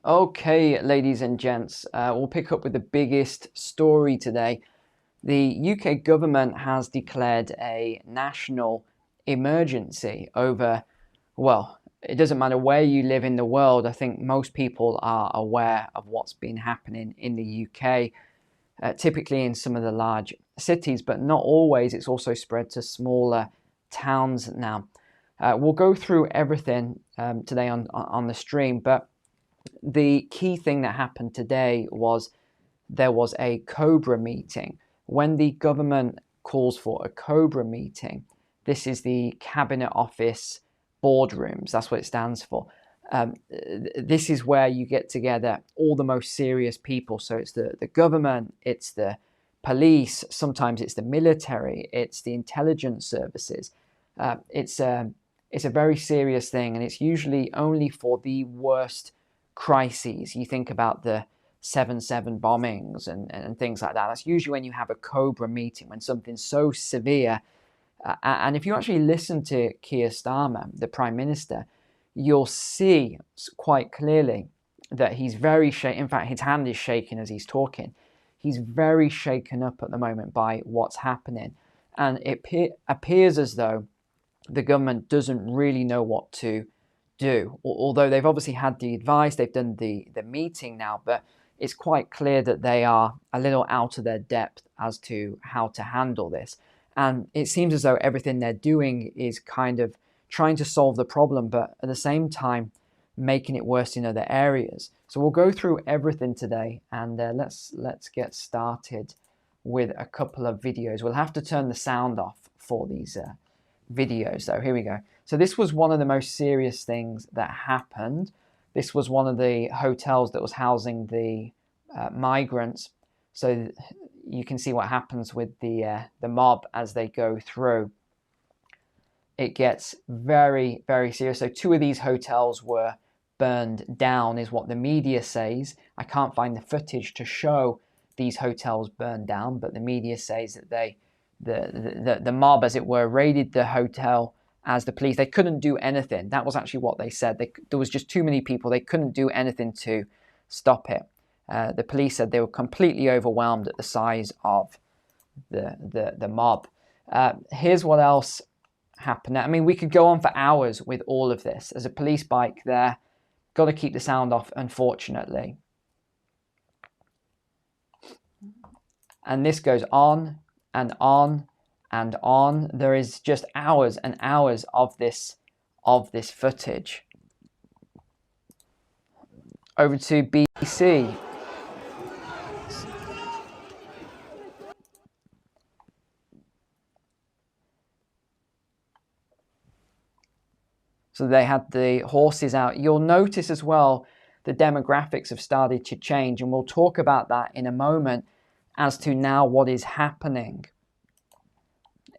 Okay, ladies and gents, we'll pick up with the biggest story today. The UK government has declared a national emergency over, well, it doesn't matter where you live in the world. I think most people are aware of what's been happening in the UK, typically in some of the large cities, but not always. It's also spread to smaller towns now. We'll go through everything today on the stream, but the key thing that happened today was there was a COBRA meeting. When the government calls for a COBRA meeting, this is the Cabinet Office boardrooms. That's what it stands for. This is where you get together all the most serious people. So it's the government, it's the police, sometimes it's the military, it's the intelligence services. It's a very serious thing, and it's usually only for the worst crises. You think about the 7/7 bombings and things like that. That's usually when you have a COBRA meeting, when something's so severe. And if you actually listen to Keir Starmer, the Prime Minister, you'll see quite clearly that he's very shaken. In fact, his hand is shaking as he's talking. He's very shaken up at the moment by what's happening. And it appears as though the government doesn't really know what to do, although they've obviously had the advice, they've done the meeting now, but it's quite clear that they are a little out of their depth as to how to handle this. And it seems as though everything they're doing is kind of trying to solve the problem, but at the same time making it worse in other areas. So we'll go through everything today, and let's get started with a couple of videos. We'll have to turn the sound off for these videos though. Here we go. So this was one of the most serious things that happened. This was one of the hotels that was housing the migrants. So you can see what happens with the mob as they go through. It gets very, very serious. So 2 of these hotels were burned down, is what the media says. I can't find the footage to show these hotels burned down, but the media says that the mob, as it were, raided the hotel as the police. They couldn't do anything. That was actually what they said. There was just too many people. They couldn't do anything to stop it. The police said they were completely overwhelmed at the size of the mob. Here's what else happened. I mean, we could go on for hours with all of this. There's a police bike there. Got to keep the sound off, unfortunately. And this goes on and on and on. There is just hours and hours of this footage. Over to BC. So they had the horses out. You'll notice as well the demographics have started to change, and we'll talk about that in a moment as to now what is happening.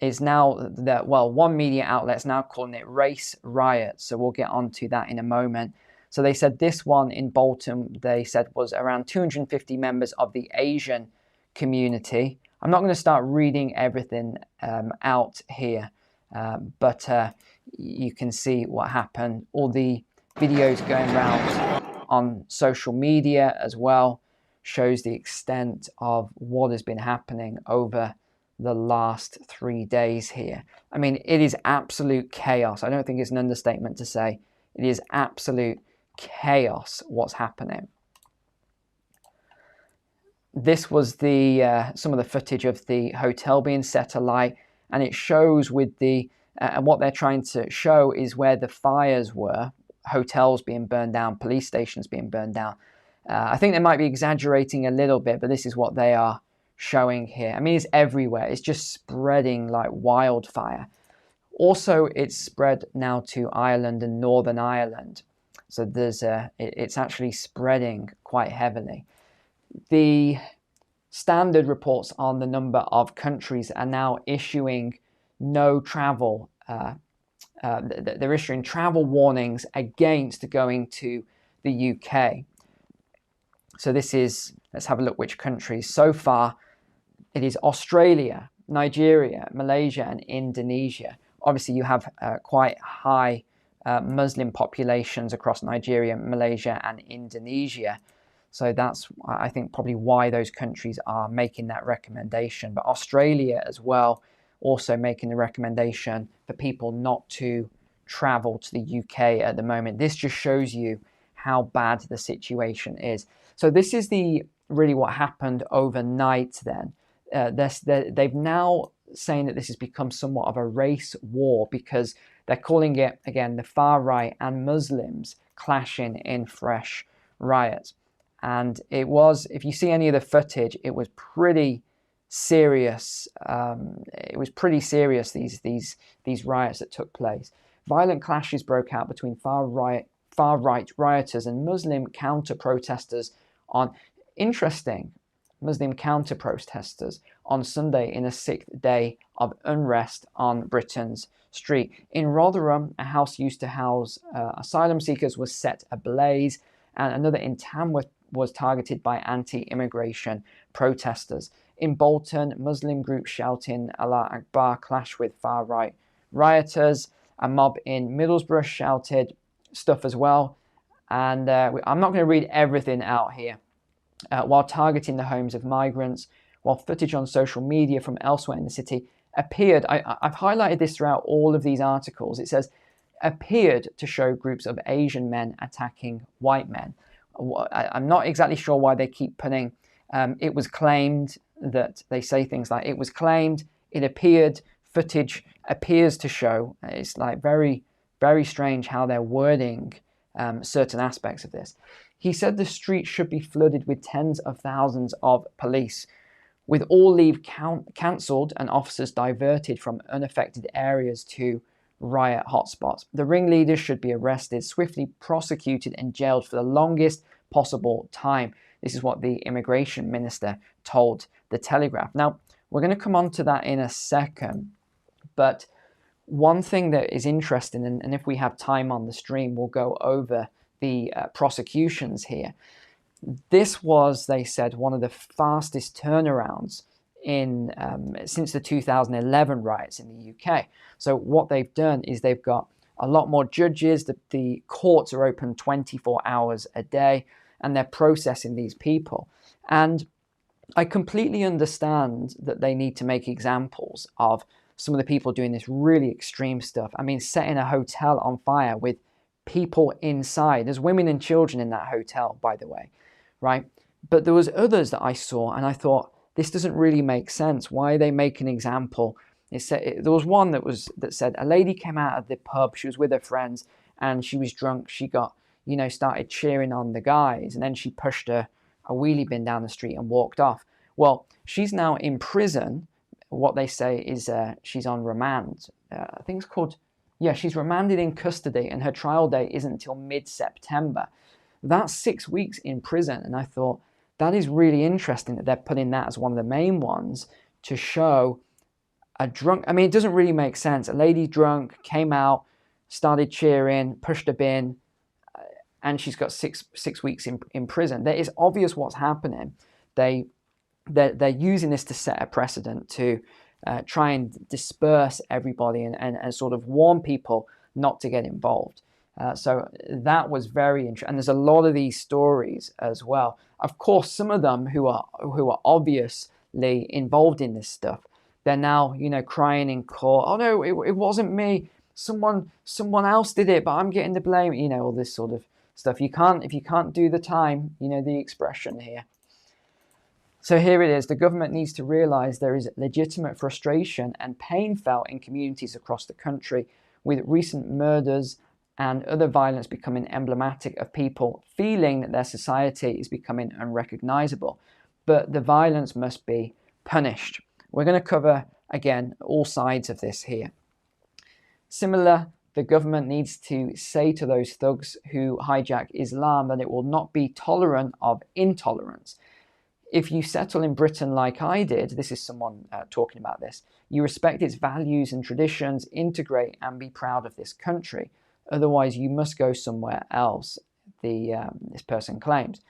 Is now that, well, one media outlet's now calling it race riots. So we'll get onto that in a moment. So they said this one in Bolton, they said was around 250 members of the Asian community. I'm not going to start reading everything out here, but you can see what happened. All the videos going around on social media as well shows the extent of what has been happening over the last 3 days here. I mean, it is absolute chaos. I don't think it's an understatement to say it is absolute chaos what's happening. This was the some of the footage of the hotel being set alight, and it shows with the and what they're trying to show is where the fires were, hotels being burned down, police stations being burned down. I think they might be exaggerating a little bit, but this is what they are showing here. I mean, it's everywhere. It's just spreading like wildfire. Also, it's spread now to Ireland and Northern Ireland. So there's it's actually spreading quite heavily. The standard reports on the number of countries are now issuing no travel. They're issuing travel warnings against going to the UK. So this is, let's have a look which countries. So far, it is Australia, Nigeria, Malaysia, and Indonesia. Obviously, you have quite high Muslim populations across Nigeria, Malaysia, and Indonesia. So that's, I think, probably why those countries are making that recommendation. But Australia as well, also making the recommendation for people not to travel to the UK at the moment. This just shows you how bad the situation is. So this is really what happened overnight then. They've now saying that this has become somewhat of a race war because they're calling it, again, the far right and Muslims clashing in fresh riots. And it was, if you see any of the footage, it was pretty serious. It was pretty serious, these riots that took place. Violent clashes broke out between far right rioters and Muslim counter-protesters on, interesting, Muslim counter-protesters on Sunday in a sixth day of unrest on Britain's street. In Rotherham, a house used to house asylum seekers was set ablaze, and another in Tamworth was targeted by anti-immigration protesters. In Bolton, Muslim groups shouting Allah Akbar clashed with far-right rioters. A mob in Middlesbrough shouted stuff as well. And I'm not going to read everything out here. While targeting the homes of migrants, while footage on social media from elsewhere in the city appeared, I've highlighted this throughout all of these articles, it says, appeared to show groups of Asian men attacking white men. I'm not exactly sure why they keep putting, it was claimed, that they say things like, it was claimed, it appeared, footage appears to show. It's like very, very strange how they're wording certain aspects of this. He said the street should be flooded with tens of thousands of police, with all leave cancelled and officers diverted from unaffected areas to riot hotspots. The ringleaders should be arrested, swiftly prosecuted and jailed for the longest possible time. This is what the immigration minister told the Telegraph. Now, we're going to come on to that in a second, but one thing that is interesting, and if we have time on the stream, we'll go over the prosecutions here. This was, they said, one of the fastest turnarounds in since the 2011 riots in the UK. So what they've done is they've got a lot more judges. The courts are open 24 hours a day, and they're processing these people. And I completely understand that they need to make examples of some of the people doing this really extreme stuff. I mean, setting a hotel on fire with people inside. There's women and children in that hotel, by the way, right? But there was others that I saw, and I thought, this doesn't really make sense. Why are they making an example? There was one that said a lady came out of the pub. She was with her friends, and she was drunk. She got, started cheering on the guys, and then she pushed a wheelie bin down the street and walked off. Well, she's now in prison. What they say is she's on remand. I think it's called, she's remanded in custody, and her trial date isn't until mid-September. That's 6 weeks in prison, and I thought, that is really interesting that they're putting that as one of the main ones to show a drunk. I mean, it doesn't really make sense. A lady drunk came out, started cheering, pushed a bin, and she's got six weeks in prison. There is obvious what's happening. They're using this to set a precedent to try and disperse everybody and sort of warn people not to get involved. So that was very interesting. And there's a lot of these stories as well. Of course, some of them who are obviously involved in this stuff, they're now, crying in court. Oh no, it wasn't me. Someone else did it, but I'm getting the blame. All this sort of stuff. If you can't do the time, the expression here. So here it is. The government needs to realize there is legitimate frustration and pain felt in communities across the country, with recent murders and other violence becoming emblematic of people feeling that their society is becoming unrecognizable. But the violence must be punished. We're going to cover, again, all sides of this here. Similar, the government needs to say to those thugs who hijack Islam that it will not be tolerant of intolerance. If you settle in Britain like I did, this is someone talking about this, you respect its values and traditions, integrate and be proud of this country. Otherwise, you must go somewhere else, this person claims.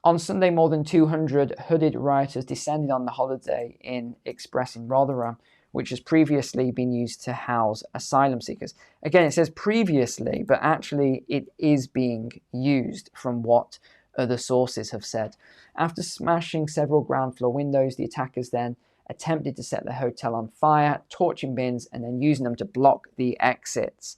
On Sunday, more than 200 hooded rioters descended on the Holiday Inn Express in Rotherham, which has previously been used to house asylum seekers. Again, it says previously, but actually it is being used from what other sources have said. After smashing several ground floor windows, the attackers then attempted to set the hotel on fire, torching bins, and then using them to block the exits.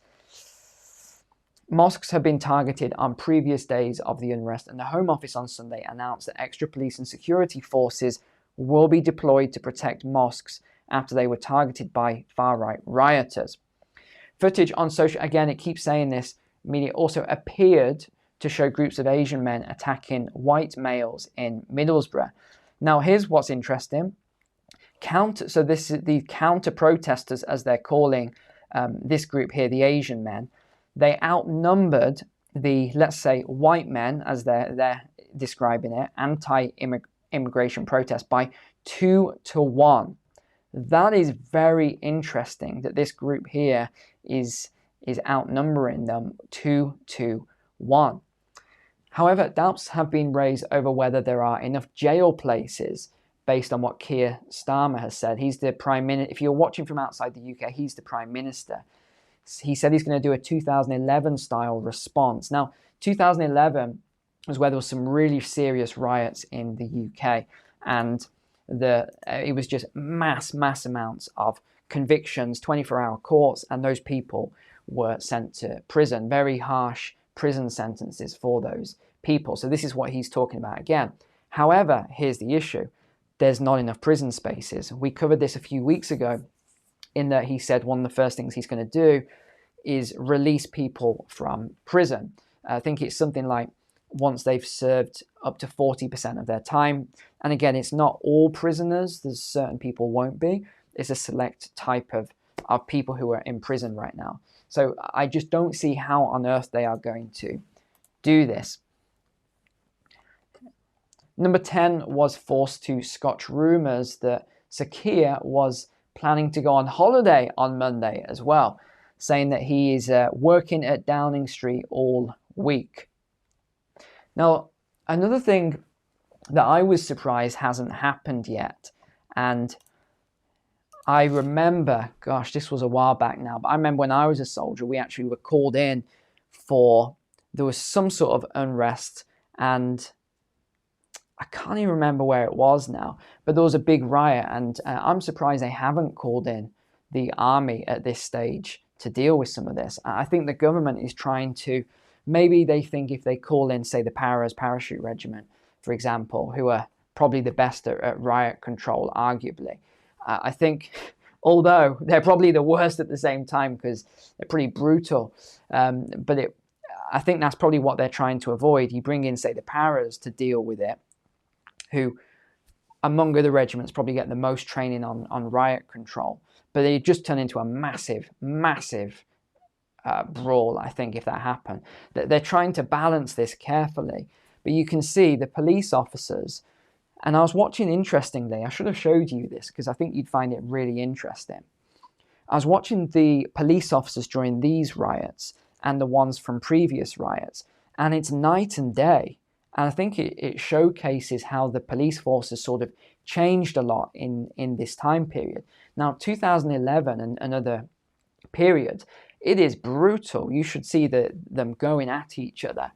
Mosques have been targeted on previous days of the unrest, and the Home Office on Sunday announced that extra police and security forces will be deployed to protect mosques after they were targeted by far-right rioters. Footage on social, again, it keeps saying this, media also appeared to show groups of Asian men attacking white males in Middlesbrough. Now, here's what's interesting. So this is the counter-protesters, as they're calling this group here, the Asian men. They outnumbered the, let's say, white men, as they're describing it, anti-immigration protest by 2-1. That is very interesting that this group here is outnumbering them 2-1. However, doubts have been raised over whether there are enough jail places based on what Keir Starmer has said. He's the Prime Minister. If you're watching from outside the UK, he's the Prime Minister. He said he's going to do a 2011 style response. Now, 2011 was where there was some really serious riots in the UK, and it was just mass amounts of convictions, 24-hour courts, and those people were sent to prison. Very harsh prison sentences for those people. So this is what he's talking about again. However, here's the issue. There's not enough prison spaces. We covered this a few weeks ago, in that he said one of the first things he's going to do is release people from prison. I think it's something like once they've served up to 40% of their time. And again, it's not all prisoners. There's certain people won't be. It's a select type of people who are in prison right now. So I just don't see how on earth they are going to do this. Number 10 was forced to scotch rumours that Sir Keir was planning to go on holiday on Monday as well, saying that he is working at Downing Street all week. Now, another thing that I was surprised hasn't happened yet, and I remember, gosh, this was a while back now, but I remember when I was a soldier, we actually were called in there was some sort of unrest, and I can't even remember where it was now, but there was a big riot, and I'm surprised they haven't called in the army at this stage to deal with some of this. I think the government is trying to, maybe they think if they call in, say, the Parachute Regiment, for example, who are probably the best at riot control, arguably. I think, although they're probably the worst at the same time because they're pretty brutal, but I think that's probably what they're trying to avoid. You bring in, say, the paras to deal with it, who, among other regiments, probably get the most training on riot control. But they just turn into a massive brawl, I think, if that happened. They're trying to balance this carefully. But you can see the police officers, and I was watching, interestingly, I should have showed you this because I think you'd find it really interesting. I was watching the police officers during these riots and the ones from previous riots, and it's night and day. And I think it showcases how the police forces sort of changed a lot in this time period. Now, 2011 and other periods, it is brutal. You should see them going at each other.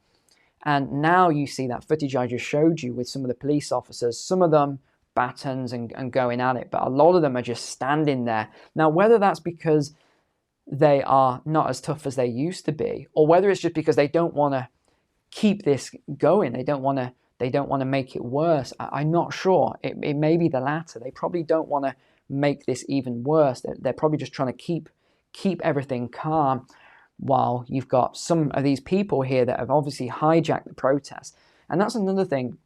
And now you see that footage I just showed you with some of the police officers, some of them batons and going at it, but a lot of them are just standing there. Now, whether that's because they are not as tough as they used to be, or whether it's just because they don't want to keep this going, they don't want to make it worse, I'm not sure. It may be the latter. They probably don't want to make this even worse. They're probably just trying to keep everything calm, while you've got some of these people here that have obviously hijacked the protest. And that's another thing.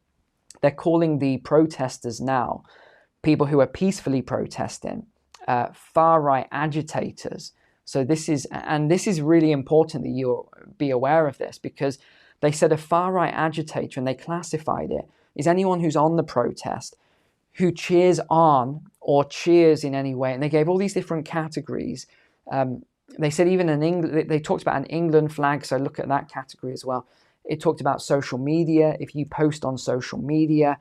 They're calling the protesters now, people who are peacefully protesting, far-right agitators. So this is really important that you be aware of this, because they said a far-right agitator, and they classified it, is anyone who's on the protest, who cheers on or cheers in any way. And they gave all these different categories. They said even in England, they talked about an England flag, so look at that category as well. It talked about social media. If you post on social media,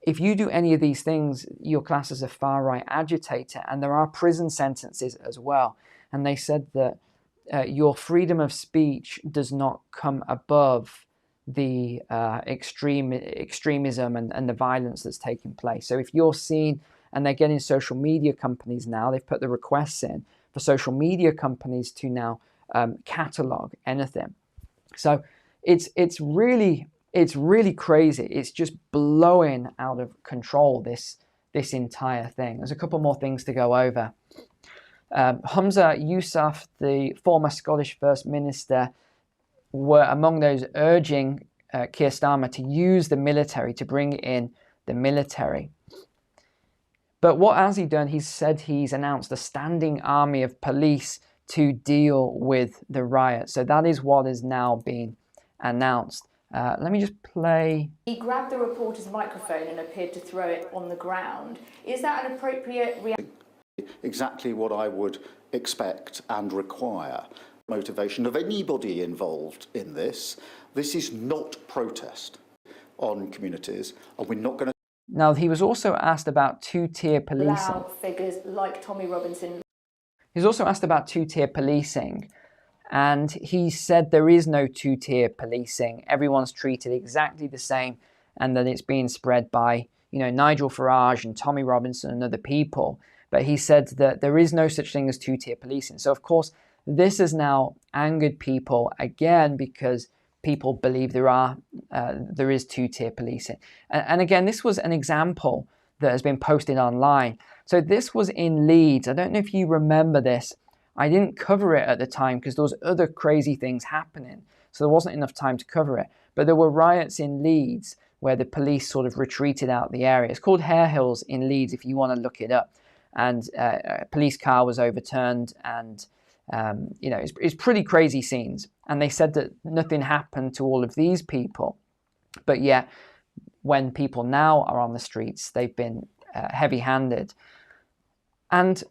if you do any of these things, you're classed as a far-right agitator, and there are prison sentences as well. And they said that your freedom of speech does not come above the extremism and the violence that's taking place. So if you're seen, and they're getting social media companies now, they've put the requests in for social media companies to now catalog anything. So it's really crazy. It's just blowing out of control, this entire thing. There's a couple more things to go over. Humza Yousaf, the former Scottish First Minister, were among those urging Keir Starmer to use the military, to bring in the military. But what has he done? He's said he's announced a standing army of police to deal with the riot. So that is what has now been announced. Let me just play. He grabbed the reporter's microphone and appeared to throw it on the ground. Is that an appropriate reaction? Exactly what I would expect and require. Motivation of anybody involved in this. This is not protest on communities, and we're not going to. Now, he was also asked about two-tier policing. Allow figures like Tommy Robinson. He was also asked about two-tier policing, and he said there is no two-tier policing. Everyone's treated exactly the same, and that it's being spread by, Nigel Farage and Tommy Robinson and other people. But he said that there is no such thing as two-tier policing. So, of course, this has now angered people again, because people believe there is two-tier policing. And again, this was an example that has been posted online. So this was in Leeds. I don't know if you remember this. I didn't cover it at the time because there was other crazy things happening. So there wasn't enough time to cover it. But there were riots in Leeds where the police sort of retreated out the area. It's called Hare Hills in Leeds if you want to look it up. And a police car was overturned, and it's pretty crazy scenes. And they said that nothing happened to all of these people. But yet, when people now are on the streets, they've been heavy-handed. And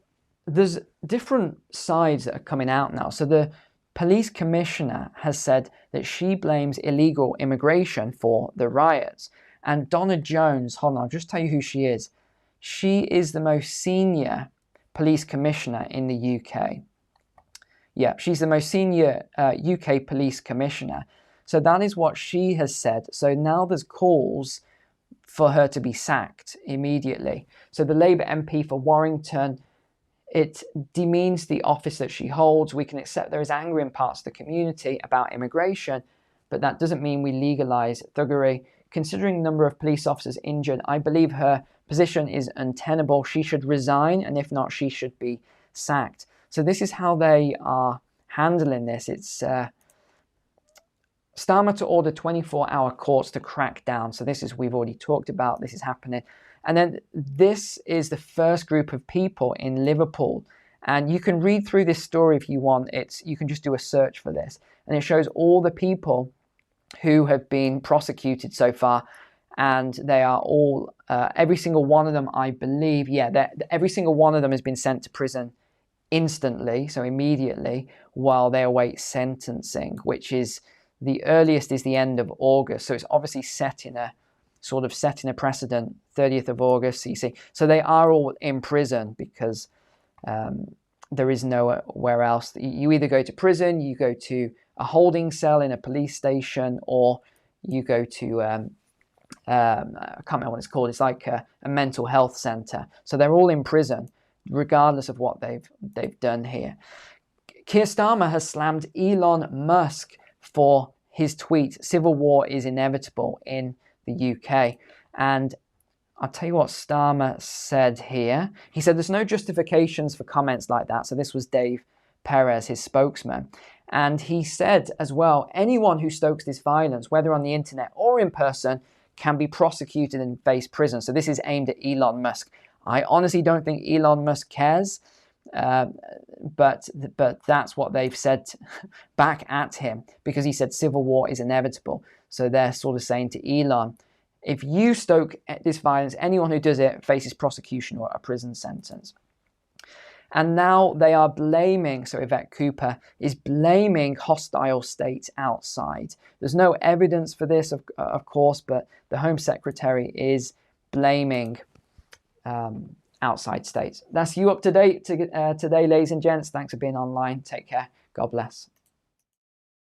there's different sides that are coming out now. So the police commissioner has said that she blames illegal immigration for the riots. And Donna Jones, hold on, I'll just tell you who she is. She is the most senior police commissioner in the UK. Yeah, she's the most senior UK police commissioner. So that is what she has said. So now there's calls for her to be sacked immediately. So the Labour MP for Warrington, it demeans the office that she holds. We can accept there is anger in parts of the community about immigration, but that doesn't mean we legalise thuggery. Considering the number of police officers injured, I believe her position is untenable. She should resign, and if not, she should be sacked. So this is how they are handling this. It's Starmer to order 24-hour courts to crack down. So this is, we've already talked about, this is happening. And then this is the first group of people in Liverpool. And you can read through this story if you want. You can just do a search for this. And it shows all the people who have been prosecuted so far. And they are all, every single one of them, I believe, every single one of them has been sent to prison instantly, so immediately, while they await sentencing, which is the earliest is the end of August. So it's obviously setting a precedent, 30th of August. So you see, so they are all in prison because there is nowhere else. You either go to prison, you go to a holding cell in a police station, or you go to I can't remember what it's called. It's like a mental health center. So they're all in prison, regardless of what they've done here. Keir Starmer has slammed Elon Musk for his tweet, "Civil war is inevitable in the UK." And I'll tell you what Starmer said here. He said there's no justifications for comments like that. So this was Dave Perez, his spokesman. And he said as well, anyone who stokes this violence, whether on the internet or in person, can be prosecuted and face prison. So this is aimed at Elon Musk. I honestly don't think Elon Musk cares, but that's what they've said back at him, because he said civil war is inevitable. So they're sort of saying to Elon, if you stoke this violence, anyone who does it faces prosecution or a prison sentence. And now they are blaming, so Yvette Cooper is blaming hostile states outside. There's no evidence for this, of course, but the Home Secretary is blaming outside states. That's you up to date today, ladies and gents. Thanks for being online. Take care. God bless.